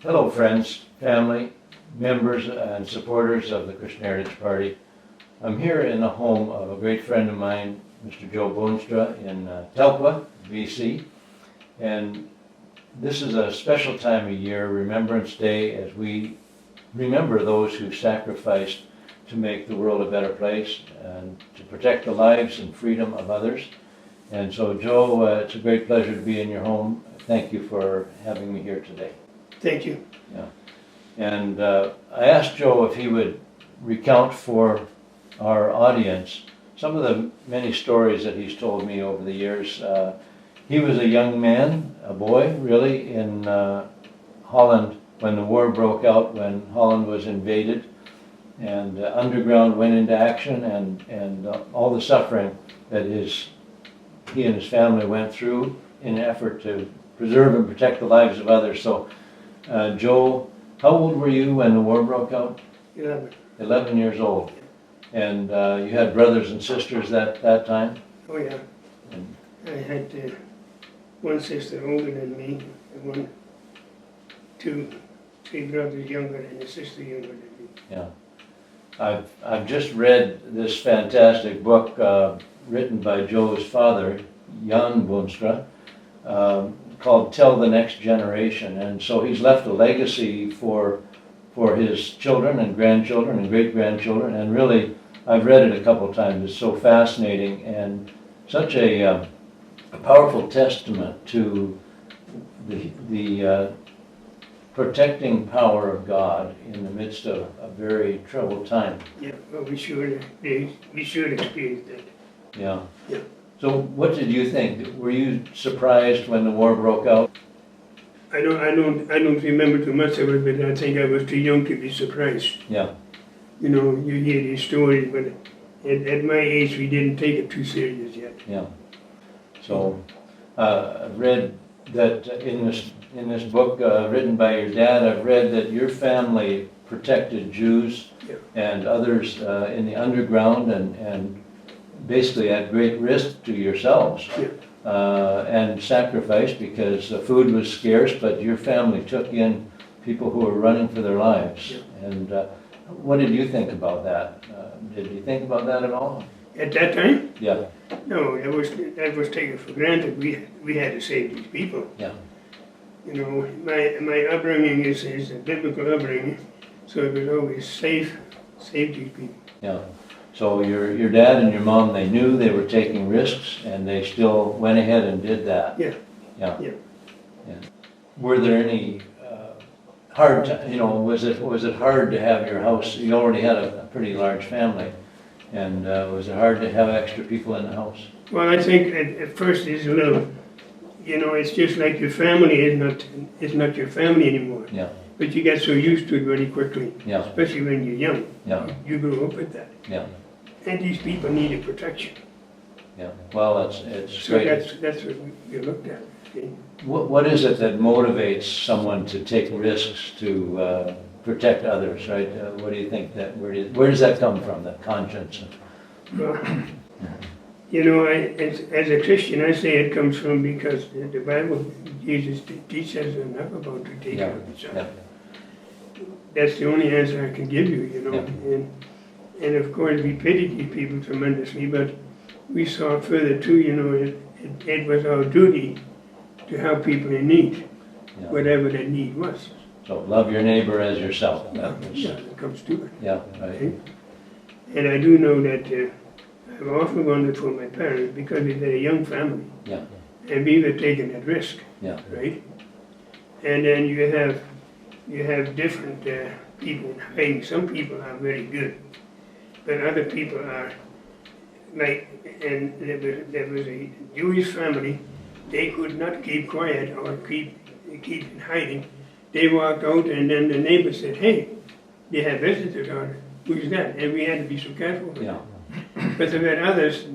Hello friends, family, members and supporters of the Christian Heritage Party. I'm here in the home of a great friend of mine, Mr. Joe Boonstra in Telkwa, BC. And this is a special time of year, Remembrance Day, as we remember those who sacrificed to make the world a better place and to protect the lives and freedom of others. And so Joe, it's a great pleasure to be in your home. Thank you for having me here today. Thank you. Yeah. And I asked Joe if he would recount for our audience some of the many stories that he's told me over the years. He was a young man, a boy really, in Holland when the war broke out, when Holland was invaded and underground went into action, and all the suffering that he and his family went through in an effort to preserve and protect the lives of others. So Joe, how old were you when the war broke out? 11. 11 years old. And you had brothers and sisters that time? Oh yeah. And I had one sister older than me, and three brothers younger, and a sister younger than me. yeah. I've just read this fantastic book written by Joe's father, Jan Boonstra, called Tell the Next Generation. And so he's left a legacy for his children and grandchildren and great-grandchildren. And really, I've read it a couple of times. It's so fascinating and such a powerful testament to the protecting power of God in the midst of a very troubled time. Yeah, well, we should experience that. Yeah. Yeah. So what did you think? Were you surprised when the war broke out? I don't remember too much of it, but I think I was too young to be surprised. Yeah. You know, you hear these stories, but at my age, we didn't take it too serious yet. Yeah. So I've read that in this book written by your dad, I've read that your family protected Jews and others in the underground and basically at great risk to yourselves and sacrifice because food was scarce, but your family took in people who were running for their lives. Yeah. And what did you think about that? Did you think about that at all? At that time? Yeah. No, that was taken for granted. We had to save these people. Yeah. You know, my upbringing is a biblical upbringing, so it was always save these people. Yeah. So your dad and your mom, they knew they were taking risks, and they still went ahead and did that. Yeah. Yeah. Yeah. Yeah. Were there any hard, was it hard to have your house? You already had a pretty large family, and was it hard to have extra people in the house? Well, I think at first it's a little, it's just like your family is not your family anymore. Yeah. But you get so used to it very quickly. Yeah. Especially when you're young. Yeah. You grow up with that. Yeah. And these people needed protection. Yeah. Well, it's So great. that's what we looked at. Okay? What is it that motivates someone to take risks to protect others, right? What do you think where does that come from, that conscience? Well, as a Christian, I say it comes from because the Bible, Jesus teaches us enough about to take care of each other. Yeah. That's the only answer I can give you, Yeah. And of course we pitied these people tremendously, but we saw further too, it was our duty to help people in need, Yeah. whatever that need was. So love your neighbor as yourself. It comes to it. Yeah, right. Okay? And I do know that I've often wondered for my parents because they had a young family. Yeah. And we were taking that risk. Yeah. Right? And then you have different people in hiding. Some people are very good, but other people are like, and there was a Jewish family, they could not keep quiet or keep in hiding. They walked out and then the neighbor said, hey, they have visitors on. Who's that? And we had to be so careful. Yeah. But there were others,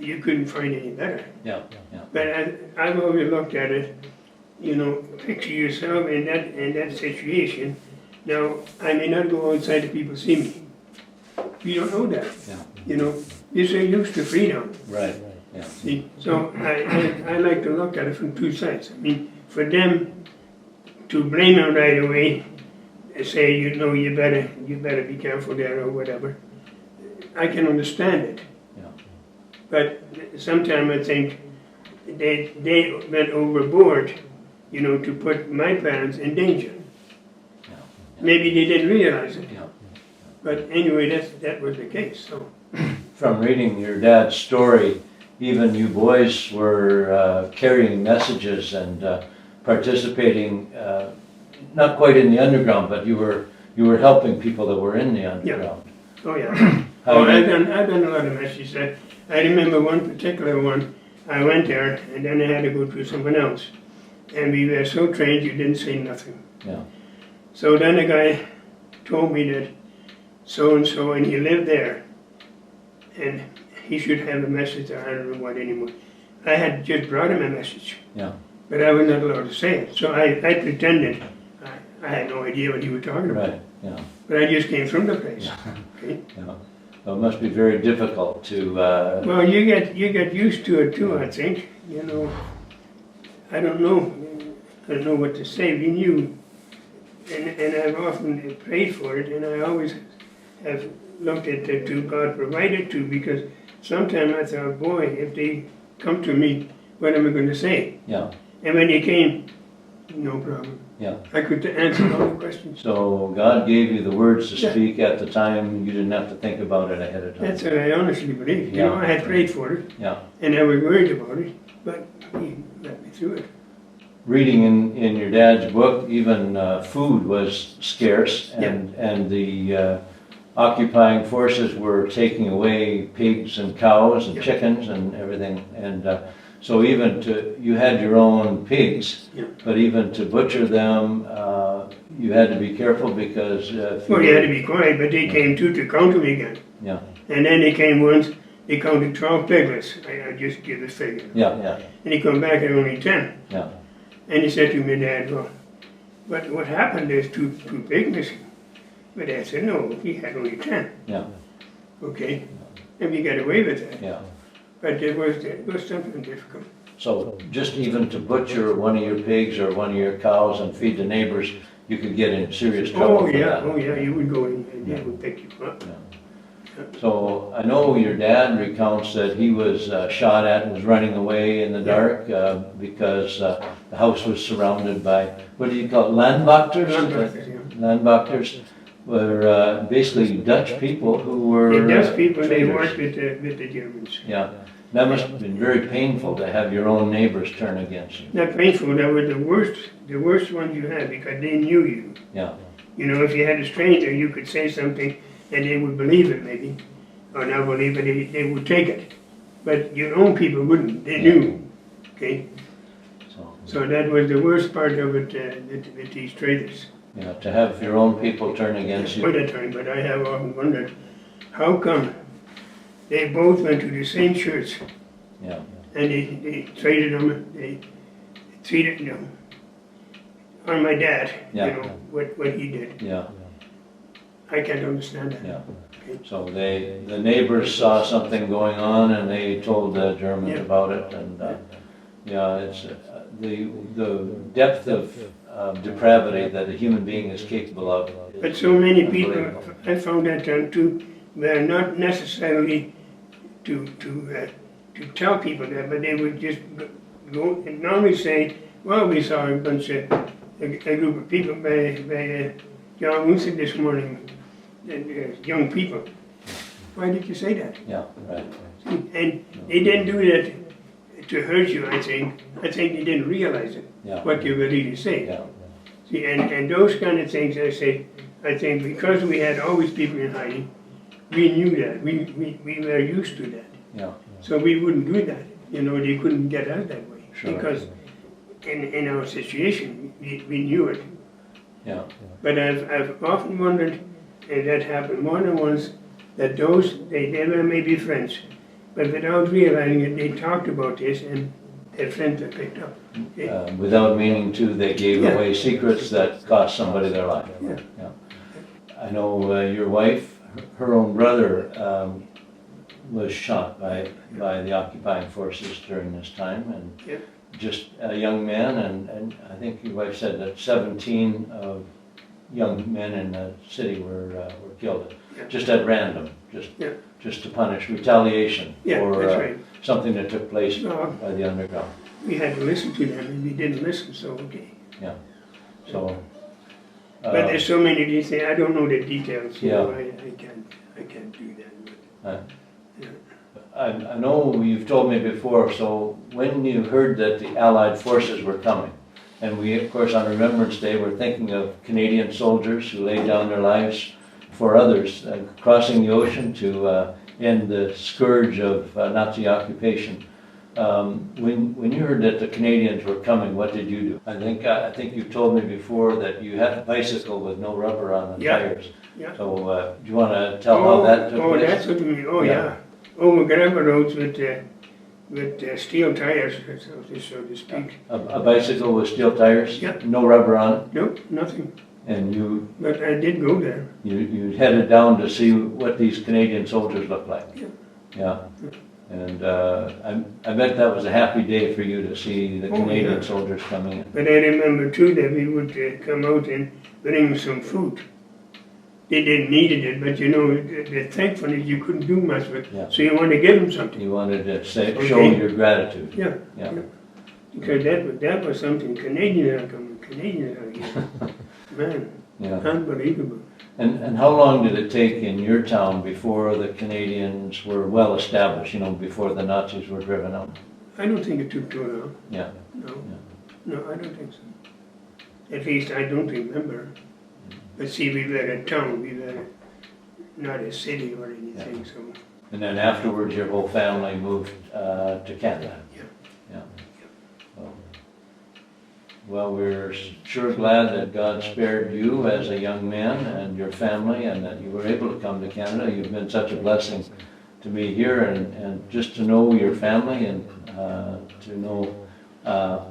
you couldn't find any better. Yeah. Yeah. But I've always looked at it, picture yourself in that situation. Now, I may not go outside if people see me. You don't know that. Yeah. You're so used to freedom. Right. Yeah. See, so I like to look at it from two sides. I mean, for them, to blame him right away, say, you know, you better be careful there or whatever. I can understand it. Yeah. But sometimes I think they went overboard, you know, to put my parents in danger. Yeah. Maybe they didn't realize it. Yeah. But anyway, that was the case. So From reading your dad's story, even you boys were carrying messages and participating, not quite in the underground, but you were helping people that were in the underground. oh yeah. How I've did- done a lot of messages. I remember one particular one. I went there and then I had to go to someone else, and we were so trained you didn't say nothing. Yeah. So then the guy told me that so and so, and he lived there, and he should have a message, or I don't know what anymore. I had just brought him a message, Yeah. but I was not allowed to say it. So I pretended I had no idea what he was talking about. Right. Yeah. But I just came from the place. Okay. Yeah. So it must be very difficult to. Well, you get used to it too, I think. You know, I don't know what to say. We knew, and I've often prayed for it, and I always have looked at the two God provided to, because sometimes I thought, boy, if they come to me, what am I going to say? Yeah. And when they came, no problem. Yeah. I could answer all the questions. So God gave you the words to Yeah. speak at the time. You didn't have to think about it ahead of time. That's what I honestly believe. You Yeah. know, I had prayed for it, Yeah. and I was worried about it, but He let me through it. Reading in your dad's book, even food was scarce, and the occupying forces were taking away pigs and cows and Yeah. chickens and everything. And so even you had your own pigs, Yeah. but even to butcher them, you had to be careful because if Well, you had to be quiet, but they came too to count them again. Yeah. And then they came once, they counted 12 piglets. I just give the figure. Yeah, yeah, And he come back at only 10. yeah, And he said to me, Dad, well, but what happened? There's two pigs missing. But I said, no, he had only 10. yeah, Okay. And we got away with that. yeah. But it was something difficult. So just even to butcher one of your pigs or one of your cows and feed the neighbors, you could get in serious trouble for that. Oh yeah, you would go in and they would pick you up. So I know your dad recounts that he was shot at and was running away in the dark because the house was surrounded by, what do you call it, landwachters? Landwachters were basically Dutch people who were The Dutch people, they traitors. worked with the Germans. Yeah, that must have been very painful to have your own neighbors turn against you. Not painful, that was the worst ones you had, because they knew you. Yeah, You know, if you had a stranger, you could say something and they would believe it maybe, or not believe it, they would take it. But your own people wouldn't, they knew, okay? So that was the worst part of it with these traitors. yeah, to have your own people turn against By you. that time, but I have often wondered, how come they both went to the same church Yeah, and they traded them, they treated them on my dad, Yeah. you know, what he did. yeah, I can't understand that. yeah. So the neighbors saw something going on and they told the Germans Yeah. about it, and yeah, it's the depth of depravity that a human being is capable of. But so many is people, unbelievable. I found that time too, were not necessarily to tell people that, but they would just go and normally say, well, we saw a bunch of, a group of people by John Boonstra this morning, young people. Why did you say that? Yeah, right. And they didn't do that to hurt you, I think. I think they didn't realize it, Yeah, what you were really saying. yeah, See, and those kind of things, I think because we had always people in hiding, we knew that. We were used to that. yeah, So we wouldn't do that. You know, they couldn't get us that way. Sure. Because in our situation, we knew it. yeah, But I've often wondered, and that happened more than once, that they were maybe friends, but without realizing it, they talked about this and their friends were picked up. Okay? without meaning to, they gave Yeah. away secrets that cost somebody their life. Yeah. I know your wife, her own brother was shot by the occupying forces during this time, and Yeah. just a young man, and I think your wife said that 17 of young men in the city were killed, just at random, just to punish retaliation for that's right. something that took place No. by the underground. We had to listen to them, and we didn't listen, so okay. Yeah. So. But there's so many of these things, I don't know the details, you Yeah. know, I can't do that, but, yeah. I know you've told me before, so when you heard that the Allied forces were coming, and we, of course, on Remembrance Day, were thinking of Canadian soldiers who laid down their lives for others, crossing the ocean to end the scourge of Nazi occupation. When you heard that the Canadians were coming, what did you do? I think you told me before that you had a bicycle with no rubber on the tires. Yeah. So do you want to tell how that took place? Oh, that's what you mean. Oh, yeah. Over gravel roads with steel tires, so to speak. A bicycle with steel tires? Yeah. No rubber on it? Nope, nothing. And you But I did go there. you headed down to see what these Canadian soldiers looked like? Yeah. Yeah. And I bet that was a happy day for you to see the Canadian soldiers coming in. But I remember too that we would come out and bring some food. They didn't need it, but you know, the thankfulness you couldn't do much with, so you want to give them something. You wanted to show your gratitude. Yeah. Because that was something Canadians are coming, Canadians are here. Man, unbelievable. And how long did it take in your town before the Canadians were well established, you know, before the Nazis were driven out? I don't think it took too long. Yeah. No, I don't think so. At least I don't remember. But see, we were a town, we were not a city or anything, so. And then afterwards, your whole family moved to Canada? Yeah. Well, we're sure glad that God spared you as a young man and your family, and that you were able to come to Canada. You've been such a blessing to me here, and just to know your family, and to know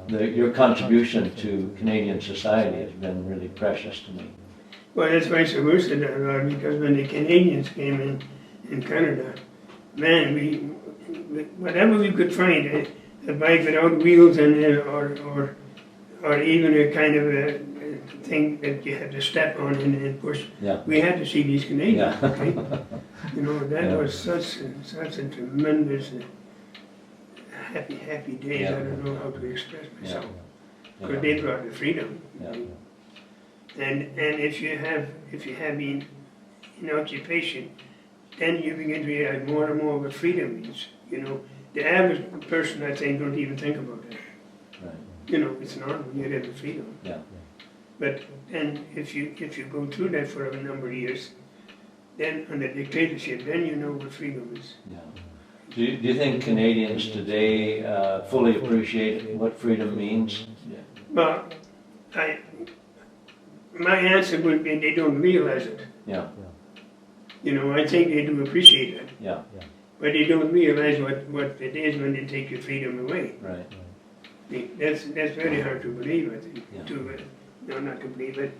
your contribution to Canadian society has been really precious to me. Well, that's vice versa, because when the Canadians came in Canada, man, we whatever we could find, a bike without wheels and or even a kind of a thing that you had to step on and push. Yeah. We had to see these Canadians. Yeah. Okay? You know, that was such a tremendous happy days. I don't know how to express myself. Because they brought the freedom. Okay? And if you have been in occupation, then you begin to realize more and more what freedom means. You know, the average person, I think, don't even think about that. Right. You know, it's normal. You have the freedom. Yeah. But then, if you go through that for a number of years, then under dictatorship, then you know what freedom is. Yeah. Do you think Canadians today fully appreciate what freedom means? Yeah. Well, my answer would be they don't realize it. Yeah. You know, I think they do appreciate it. Yeah. But they don't realize what it is when they take your freedom away. Right. That's very hard to believe, I think. Yeah. No, not to believe, but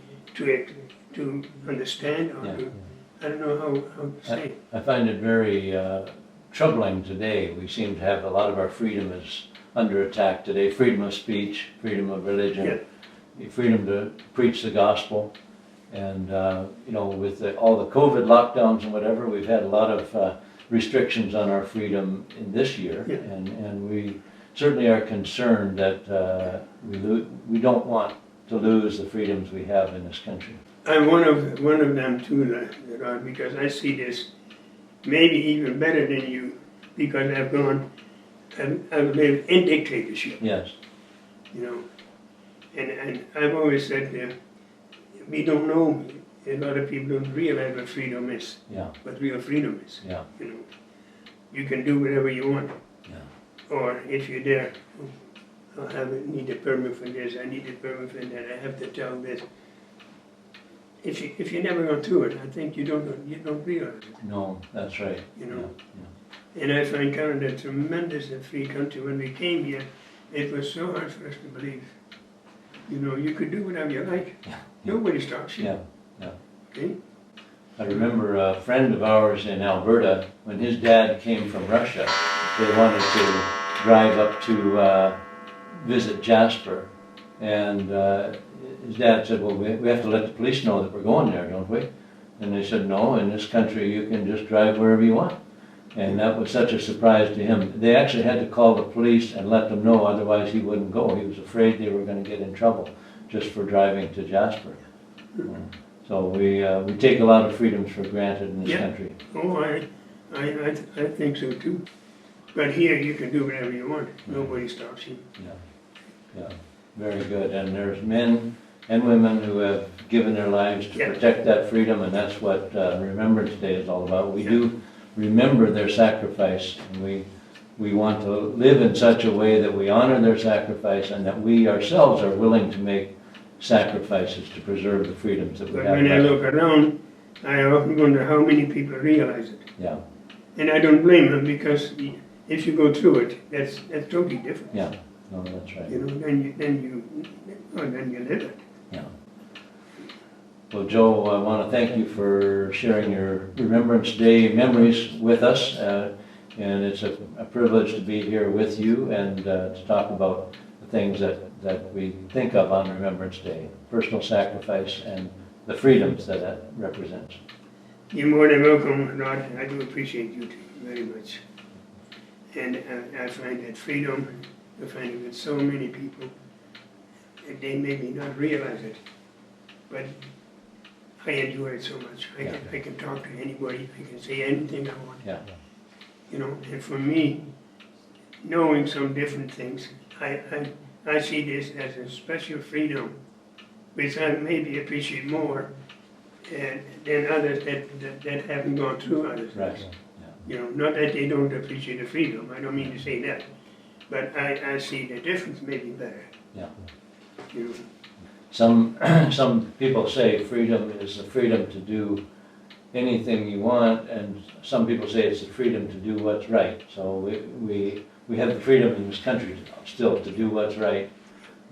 to understand or to, I don't know how to say. I find it very troubling today. We seem to have a lot of our freedom is under attack today. Freedom of speech, freedom of religion, freedom to preach the gospel. And, you know, with all the COVID lockdowns and whatever, we've had a lot of restrictions on our freedom in this year. Yeah. And we certainly are concerned that we don't want to lose the freedoms we have in this country. I'm one of them too, Rod, because I see this maybe even better than you, because I've lived in dictatorship. Yes. You know, and I've always said we don't know. A lot of people don't realize what freedom is. Yeah. What real freedom is. Yeah. You know, you can do whatever you want. Yeah. Or if you're there, I need a permit for this, I need a permit for that, I have to tell this. If you never go through it, I think you don't realize it. No, that's right. You know. Yeah. And I find Canada a tremendous and free country. When we came here, it was so hard for us to believe. You know, you could do whatever you like. Yeah. Nobody stops you. Yeah. Okay? I remember a friend of ours in Alberta, when his dad came from Russia, they wanted to drive up to visit Jasper. And his dad said, well, we have to let the police know that we're going there, don't we? And they said, no, in this country you can just drive wherever you want. And that was such a surprise to him. They actually had to call the police and let them know, otherwise he wouldn't go. He was afraid they were going to get in trouble just for driving to Jasper. So we take a lot of freedoms for granted in this country. Oh, I think so too. But here you can do whatever you want. Nobody stops you. Yeah, very good. And there's men and women who have given their lives to protect that freedom, and that's what Remembrance Day is all about. We do remember their sacrifice, and we want to live in such a way that we honor their sacrifice and that we ourselves are willing to make sacrifices to preserve the freedoms that we But have. when I look around, I often wonder how many people realize it. Yeah. And I don't blame them, because if you go through it, that's totally different. Yeah, no, that's right. You know, then you live it. Yeah. Well, Joe, I want to thank you for sharing your Remembrance Day memories with us. And it's a privilege to be here with you and to talk about the things that we think of on Remembrance Day, personal sacrifice and the freedoms that that represents. You're more than welcome, Rod. I do appreciate you too, very much. And I find that freedom, I find it with so many people, and they maybe not realize it, but I enjoy it so much. I can talk to anybody, I can say anything I want. Yeah. You know, and for me, knowing some different things, I see this as a special freedom, which I maybe appreciate more than others that haven't gone through other things. Right. You know, not that they don't appreciate the freedom, I don't mean to say that, but I see the difference maybe better. Yeah. You know. Some people say freedom is the freedom to do anything you want, and some people say it's the freedom to do what's right. So we have the freedom in this country still to do what's right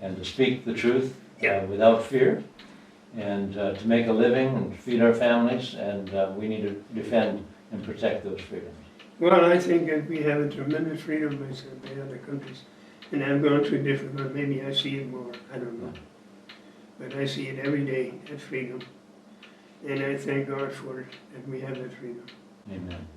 and to speak the truth without fear, and to make a living and feed our families, and we need to defend and protect those freedoms. Well, I think that we have a tremendous freedom by other countries, and I've gone through different ones, maybe I see it more, I don't know. But I see it every day, that freedom. And I thank God for it, that we have that freedom. Amen.